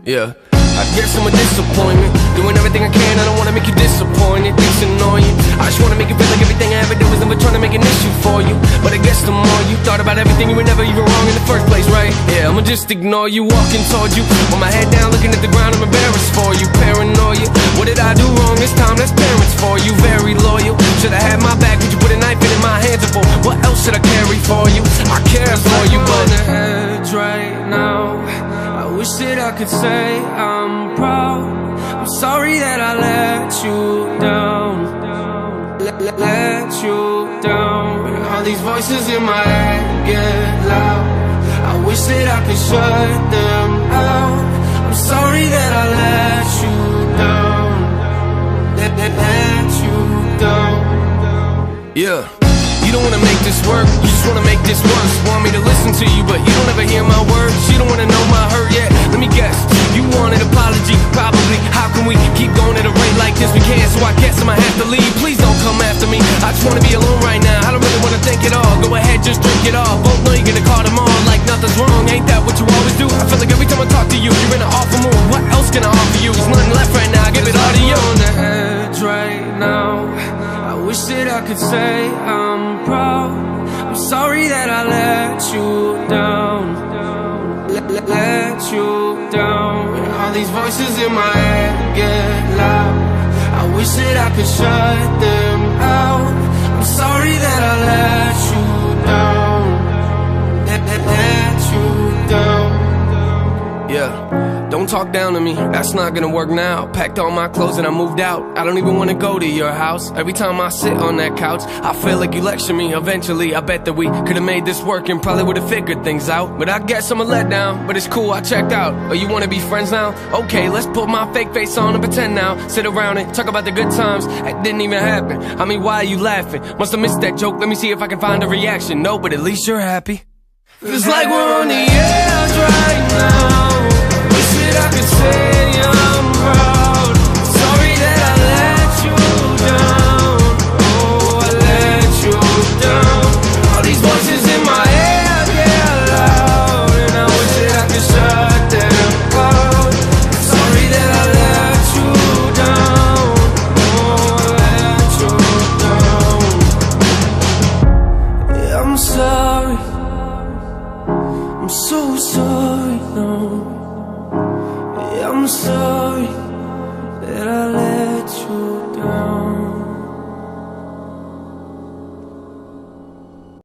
Yeah, I guess I'm a disappointment. Doing everything I can, I don't wanna make you disappointed. It's annoying, I just wanna make it feel like everything I ever do is never trying to make an issue for you. But I guess the more you thought about everything, you were never even wrong in the first place, right? Yeah, I'ma just ignore you, walking towards you with my head down, looking at the ground, I'm embarrassed for you. Paranoia, what did I do wrong this time? That's parents for you, very loyal. Should've had my back, but you put a knife in my hands for. What else should I carry for you? I care for you, but on the edge right now, I wish that I could say I'm proud. I'm sorry that I let you down, let you down. All these voices in my head get loud. I wish that I could shut them out. I'm sorry that I let you down, let you down. Yeah, you don't wanna make this work, you just wanna make this worse. Want me to listen to you, but you don't ever hear my words. You don't wanna know my hurt yet. Let me guess, you want an apology, probably. How can we keep going at a rate like this? We can't, so I guess I'ma have to leave. Please don't come after me, I just wanna be alone right now. I don't really wanna think at all, go ahead, just drink it all. Both know you're gonna call them on like nothing's wrong. Ain't that what you always do? I feel like every time I talk to you, you're in an awful mood. What else can I offer you? There's nothing left right now, I give it all to you. On the edge right now, I wish that I could say I'm proud. I'm sorry that I let you down, let you down. All these voices in my head get loud. I wish that I could shut them out. I'm sorry that I let you down, let you down. Yeah, don't talk down to me, that's not gonna work now. Packed all my clothes and I moved out. I don't even wanna go to your house. Every time I sit on that couch, I feel like you lecture me. Eventually, I bet that we could've made this work and probably would've figured things out. But I guess I'm a letdown, but it's cool, I checked out. Oh, you wanna be friends now? Okay, let's put my fake face on and pretend now. Sit around and talk about the good times that didn't even happen. I mean, why are you laughing? Must've missed that joke, let me see if I can find a reaction. No, but at least you're happy. Feels like we're on the edge right now. Wish that I could say I'm proud. Sorry that I let you down. Oh, I let you down. All these voices in my head get loud, and I wish that I could shut them out. Sorry that I let you down. Oh, I let you down. Yeah, I'm sorry, I'm so sorry.